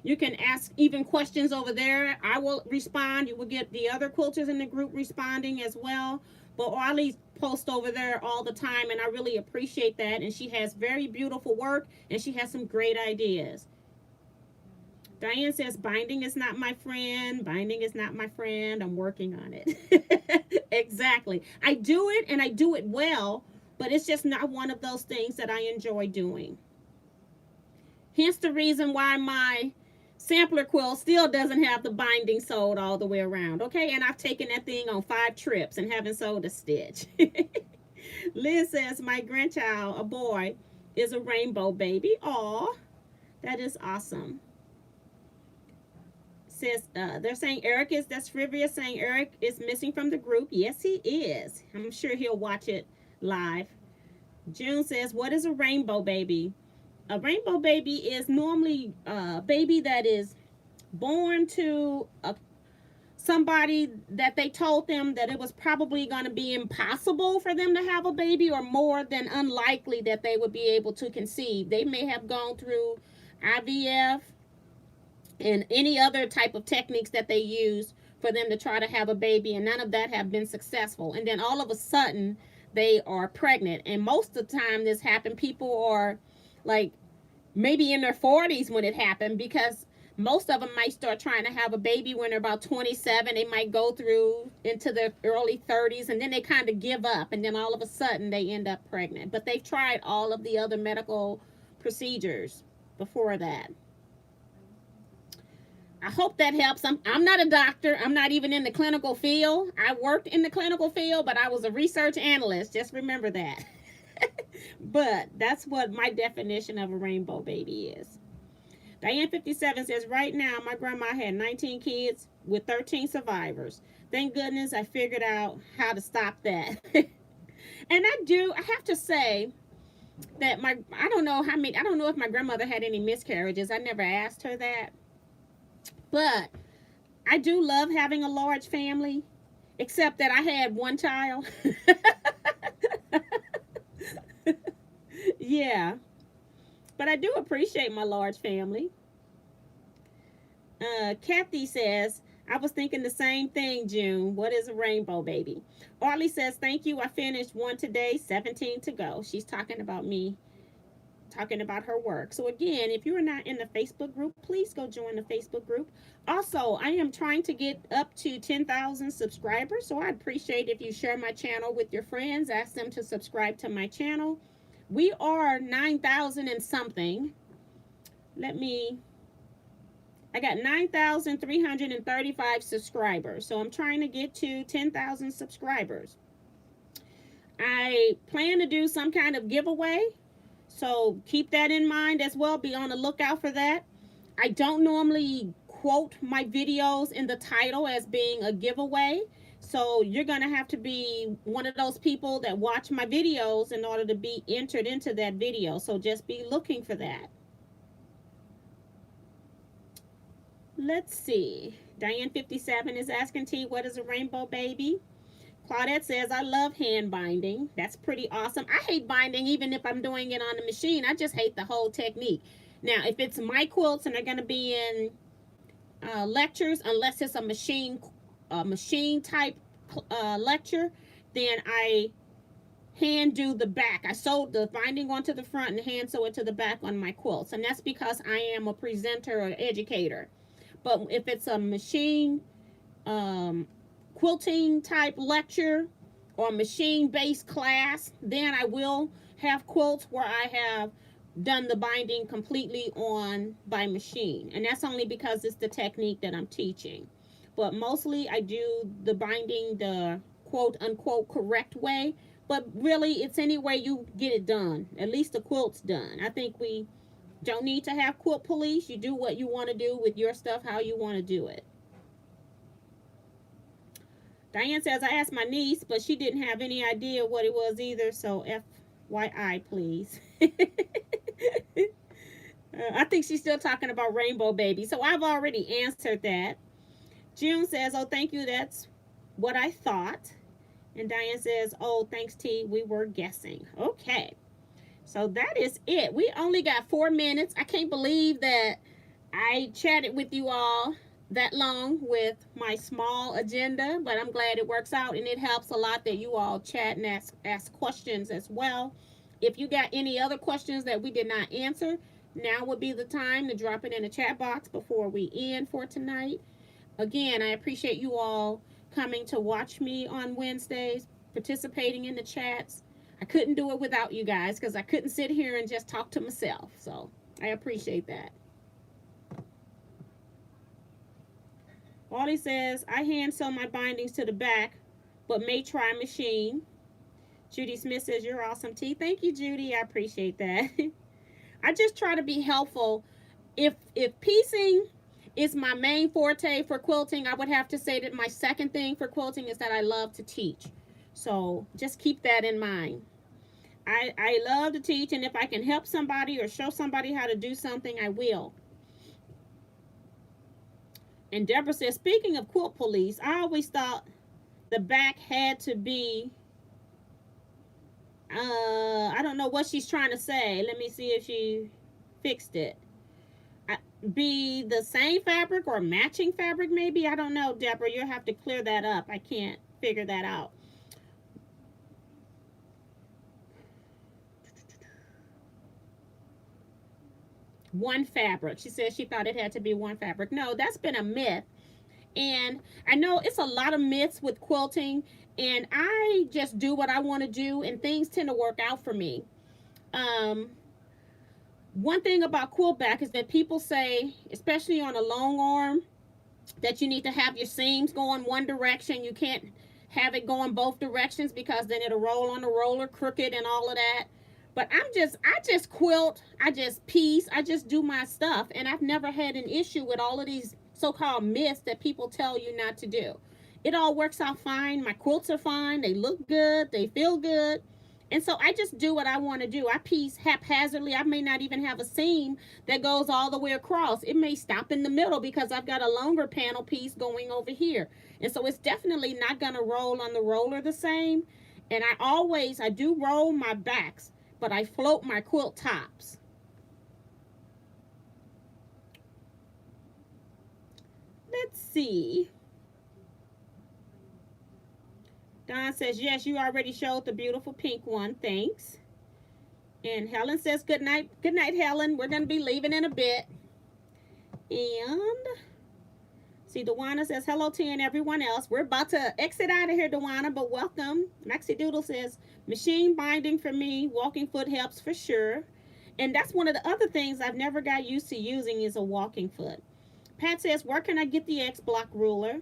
You can ask even questions over there. I will respond. You will get the other quilters in the group responding as well. But Arlie posts over there all the time and I really appreciate that. And she has very beautiful work and she has some great ideas. Diane says, binding is not my friend. Binding is not my friend. I'm working on it. Exactly. I do it and I do it well, but it's just not one of those things that I enjoy doing. Hence the reason why my sampler quilt still doesn't have the binding sewed all the way around. Okay, and I've taken that thing on 5 trips and haven't sewed a stitch. Liz says, my grandchild, a boy, is a rainbow baby. Aw, that is awesome. Says they're saying Eric is, that's Frivia saying Eric is missing from the group. Yes, he is. I'm sure he'll watch it live. June says, what is a rainbow baby? A rainbow baby is normally a baby that is born to somebody that they told them that it was probably going to be impossible for them to have a baby, or more than unlikely that they would be able to conceive. They may have gone through IVF and any other type of techniques that they use for them to try to have a baby, and none of that have been successful. And then all of a sudden they are pregnant. And most of the time this happened, people are like maybe in their 40s when it happened, because most of them might start trying to have a baby when they're about 27. They might go through into their early 30s and then they kind of give up, and then all of a sudden they end up pregnant. But they've tried all of the other medical procedures before that. I hope that helps. I'm not a doctor. I'm not even in the clinical field. I worked in the clinical field, but I was a research analyst. Just remember that. But that's what my definition of a rainbow baby is. Diane 57 says, right now, my grandma had 19 kids with 13 survivors. Thank goodness I figured out how to stop that. And I have to say that I don't know if my grandmother had any miscarriages. I never asked her that. But I do love having a large family, except that I had one child. Yeah. But I do appreciate my large family. Kathy says, I was thinking the same thing, June. What is a rainbow baby? Arlie says, thank you. I finished one today, 17 to go. She's talking about me, talking about her work. So again, if you are not in the Facebook group, please go join the Facebook group. Also, I am trying to get up to 10,000 subscribers, so I'd appreciate if you share my channel with your friends, ask them to subscribe to my channel. We are 9,000 and something. I got 9,335 subscribers, so I'm trying to get to 10,000 subscribers. I plan to do some kind of giveaway, so keep that in mind as well. Be on the lookout for that. I don't normally quote my videos in the title as being a giveaway. So you're going to have to be one of those people that watch my videos in order to be entered into that video. So just be looking for that. Let's see. Diane57 is asking T, what is a rainbow baby? Claudette says, I love hand binding. That's pretty awesome. I hate binding even if I'm doing it on the machine. I just hate the whole technique. Now, if it's my quilts and they're going to be in lectures, unless it's a machine type lecture, then I hand do the back. I sew the binding onto the front and hand sew it to the back on my quilts. And that's because I am a presenter or educator. But if it's a machine quilting type lecture or machine-based class, then I will have quilts where I have done the binding completely on by machine. And that's only because it's the technique that I'm teaching. But mostly I do the binding the quote-unquote correct way. But really, it's any way you get it done. At least the quilt's done. I think we don't need to have quilt police. You do what you want to do with your stuff, how you want to do it. Diane says, I asked my niece, but she didn't have any idea what it was either. So FYI, please. I think she's still talking about rainbow baby. So I've already answered that. June says, oh, thank you. That's what I thought. And Diane says, oh, thanks, T. We were guessing. Okay. So that is it. We only got 4 minutes. I can't believe that I chatted with you all that long with my small agenda, but I'm glad it works out, and it helps a lot that you all chat and ask questions as well. If you got any other questions that we did not answer, now would be the time to drop it in the chat box before we end for tonight. Again, I appreciate you all coming to watch me on Wednesdays, participating in the chats. I couldn't do it without you guys because I couldn't sit here and just talk to myself. So I appreciate that. Wally says, I hand sew my bindings to the back, but may try machine. Judy Smith says, you're awesome, T. Thank you, Judy. I appreciate that. I just try to be helpful. If piecing is my main forte for quilting, I would have to say that my second thing for quilting is that I love to teach. So just keep that in mind. I love to teach, and if I can help somebody or show somebody how to do something, I will. And Deborah says, speaking of quilt police, I always thought the back had to be, I don't know what she's trying to say. Let me see if she fixed it. Be the same fabric or matching fabric maybe? I don't know, Deborah. You'll have to clear that up. I can't figure that out. One fabric. She says she thought it had to be one fabric. No, that's been a myth. And I know it's a lot of myths with quilting, and I just do what I want to do, and things tend to work out for me. One thing about quilt back is that people say, especially on a long arm, that you need to have your seams going one direction. You can't have it going both directions because then it'll roll on the roller crooked and all of that. But I just quilt, I just piece, I just do my stuff. And I've never had an issue with all of these so-called myths that people tell you not to do. It all works out fine. My quilts are fine. They look good. They feel good. And so I just do what I want to do. I piece haphazardly. I may not even have a seam that goes all the way across. It may stop in the middle because I've got a longer panel piece going over here. And so it's definitely not going to roll on the roller the same. And I do roll my backs, but I float my quilt tops. Let's see. Don says, yes, you already showed the beautiful pink one. Thanks. And Helen says, good night. Good night, Helen. We're going to be leaving in a bit. And see, Dewana says, hello to you and everyone else. We're about to exit out of here, Dewana, but welcome. Maxie Doodle says, machine binding for me. Walking foot helps for sure. And that's one of the other things I've never got used to using is a walking foot. Pat says, where can I get the XBlock ruler?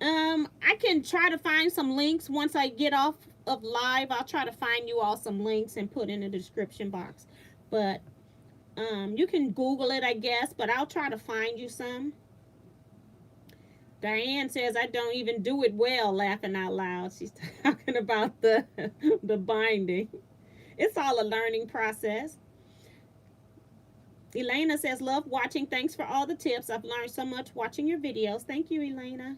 I can try to find some links once I get off of live, I'll try to find you all some links and put in the description box. But you can Google it, I guess, but I'll try to find you some. Diane says, I don't even do it well, laughing out loud. She's talking about the binding. It's all a learning process. Elena says, love watching. Thanks for all the tips. I've learned so much watching your videos. Thank you, Elena.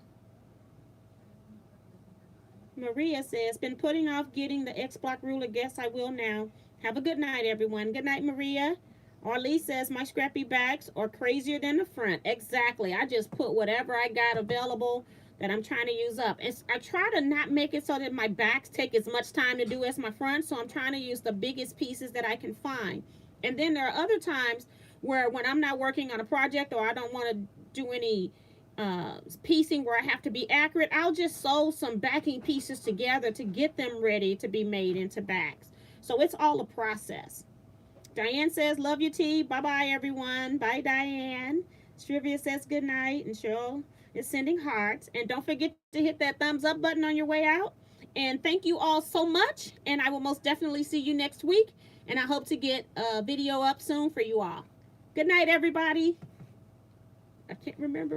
Maria says, been putting off getting the XBlock ruler. Guess I will now. Have a good night, everyone. Good night, Maria. Arlie says, my scrappy backs are crazier than the front. Exactly. I just put whatever I got available that I'm trying to use up. And I try to not make it so that my backs take as much time to do as my front. So I'm trying to use the biggest pieces that I can find. And then there are other times where when I'm not working on a project or I don't want to do any piecing where I have to be accurate, I'll just sew some backing pieces together to get them ready to be made into backs. So it's all a process. Diane says, love you, T. Bye-bye, everyone. Bye, Diane. Trivia says good night. And Cheryl is sending hearts. And don't forget to hit that thumbs up button on your way out. And thank you all so much. And I will most definitely see you next week. And I hope to get a video up soon for you all. Good night, everybody. I can't remember.